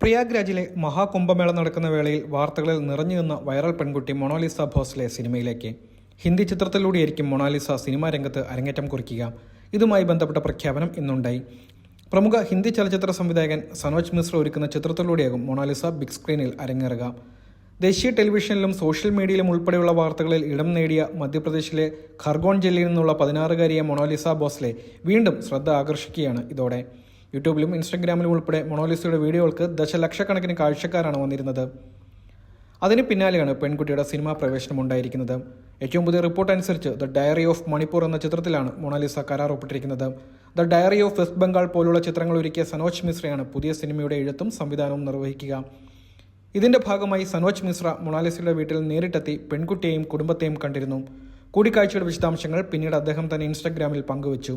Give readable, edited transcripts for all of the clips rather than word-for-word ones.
പ്രയാഗ്രാജിലെ മഹാകുംഭമേള നടക്കുന്ന വേളയിൽ വാർത്തകളിൽ നിറഞ്ഞു നിന്ന വൈറൽ പെൺകുട്ടി മൊണാലിസ ഭോസ്ലെ സിനിമയിലേക്ക്. ഹിന്ദി ചിത്രത്തിലൂടെയായിരിക്കും മൊണാലിസ സിനിമാ രംഗത്ത് അരങ്ങേറ്റം കുറിക്കുക. ഇതുമായി ബന്ധപ്പെട്ട പ്രഖ്യാപനം ഇന്നുണ്ടായി. പ്രമുഖ ഹിന്ദി ചലച്ചിത്ര സംവിധായകൻ സനോജ് മിശ്ര ഒരുക്കുന്ന ചിത്രത്തിലൂടെയാകും മൊണാലിസ ബിഗ് സ്ക്രീനിൽ അരങ്ങേറുക. ദേശീയ ടെലിവിഷനിലും സോഷ്യൽ മീഡിയയിലും ഉൾപ്പെടെയുള്ള വാർത്തകളിൽ ഇടം നേടിയ മധ്യപ്രദേശിലെ ഖർഗോൺ ജില്ലയിൽ നിന്നുള്ള 16-കാരിയെ മൊണാലിസ ഭോസ്ലെ വീണ്ടും ശ്രദ്ധ ആകർഷിക്കുകയാണ് ഇതോടെ. യൂട്യൂബിലും ഇൻസ്റ്റഗ്രാമിലും ഉൾപ്പെടെ മൊണാലിസയുടെ വീഡിയോകൾക്ക് ദശലക്ഷക്കണക്കിന് കാഴ്ചക്കാരാണ് വന്നിരുന്നത്. അതിന് പിന്നാലെയാണ് പെൺകുട്ടിയുടെ സിനിമാ പ്രവേശനം ഉണ്ടായിരിക്കുന്നത്. ഏറ്റവും പുതിയ റിപ്പോർട്ട് അനുസരിച്ച് ദ ഡയറി ഓഫ് മണിപ്പൂർ എന്ന ചിത്രത്തിലാണ് മൊണാലിസ കരാർ ഒപ്പിട്ടിരിക്കുന്നത്. The diary of West Bengal പോലുള്ള ചിത്രങ്ങൾ ഒരുക്കിയ സനോജ് മിശ്രയാണ് പുതിയ സിനിമയുടെ എഴുത്തും സംവിധാനവും നിർവഹിക്കുക. ഇതിന്റെ ഭാഗമായി സനോജ് മിശ്ര മൊണാലിസയുടെ വീട്ടിൽ നേരിട്ടെത്തി പെൺകുട്ടിയെയും കുടുംബത്തെയും കണ്ടിരുന്നു. കൂടിക്കാഴ്ചയുടെ വിശദാംശങ്ങൾ പിന്നീട് അദ്ദേഹം തന്നെ ഇൻസ്റ്റഗ്രാമിൽ പങ്കുവച്ചു.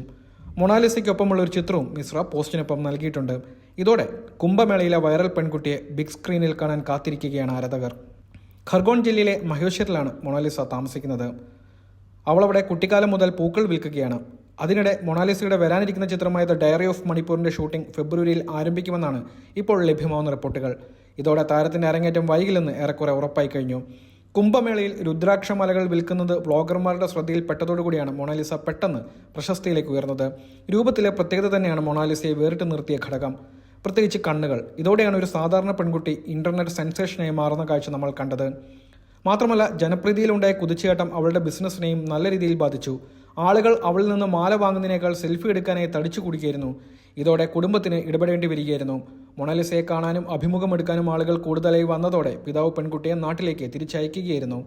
മൊണാലിസയ്ക്കൊപ്പമുള്ള ഒരു ചിത്രവും മിശ്ര പോസ്റ്റിനൊപ്പം നൽകിയിട്ടുണ്ട്. ഇതോടെ കുംഭമേളയിലെ വൈറൽ പെൺകുട്ടിയെ ബിഗ് സ്ക്രീനിൽ കാണാൻ കാത്തിരിക്കുകയാണ് ആരാധകർ. ഖർഗോൺ ജില്ലയിലെ മഹേശ്വരിലാണ് മൊണാലിസ താമസിക്കുന്നത്. അവളവിടെ കുട്ടിക്കാലം മുതൽ പൂക്കൾ വിൽക്കുകയാണ്. അതിനിടെ മൊണാലിസയുടെ വരാനിരിക്കുന്ന ചിത്രമായ ദ ഡയറി ഓഫ് മണിപ്പൂരിന്റെ ഷൂട്ടിംഗ് ഫെബ്രുവരിയിൽ ആരംഭിക്കുമെന്നാണ് ഇപ്പോൾ ലഭ്യമാവുന്ന റിപ്പോർട്ടുകൾ. ഇതോടെ താരത്തിന്റെ അരങ്ങേറ്റം വൈകില്ലെന്ന് ഏറെക്കുറെ ഉറപ്പായി കഴിഞ്ഞു. കുംഭമേളയിൽ രുദ്രാക്ഷമലകൾ വിൽക്കുന്നത് വ്ളോഗർമാരുടെ ശ്രദ്ധയിൽപ്പെട്ടതോടുകൂടിയാണ് മൊണാലിസ പെട്ടെന്ന് പ്രശസ്തിയിലേക്ക് ഉയർന്നത്. രൂപത്തിലെ പ്രത്യേകത തന്നെയാണ് മൊണാലിസയെ വേറിട്ട് നിർത്തിയ ഘടകം, പ്രത്യേകിച്ച് കണ്ണുകൾ. ഇതോടെയാണ് ഒരു സാധാരണ പെൺകുട്ടി ഇന്റർനെറ്റ് സെൻസേഷനായി മാറുന്ന കാഴ്ച നമ്മൾ കണ്ടത്. മാത്രമല്ല, ജനപ്രീതിയിലുണ്ടായ കുതിച്ചുചാട്ടം അവളുടെ ബിസിനസ്സിനെയും നല്ല രീതിയിൽ ബാധിച്ചു. ആളുകൾ അവളിൽ നിന്ന് മാല വാങ്ങുന്നതിനേക്കാൾ സെൽഫി എടുക്കാനായി തടിച്ചു കുടിക്കുകയായിരുന്നു. ഇതോടെ കുടുംബത്തിന് ഇടപെടേണ്ടി വരികയായിരുന്നു. മൊണാലിസയെ കാണാനും അഭിമുഖമെടുക്കാനും ആളുകൾ കൂടുതലായി വന്നതോടെ പിതാവ് പെൺകുട്ടിയെ നാട്ടിലേക്ക് തിരിച്ചയക്കുകയായിരുന്നു.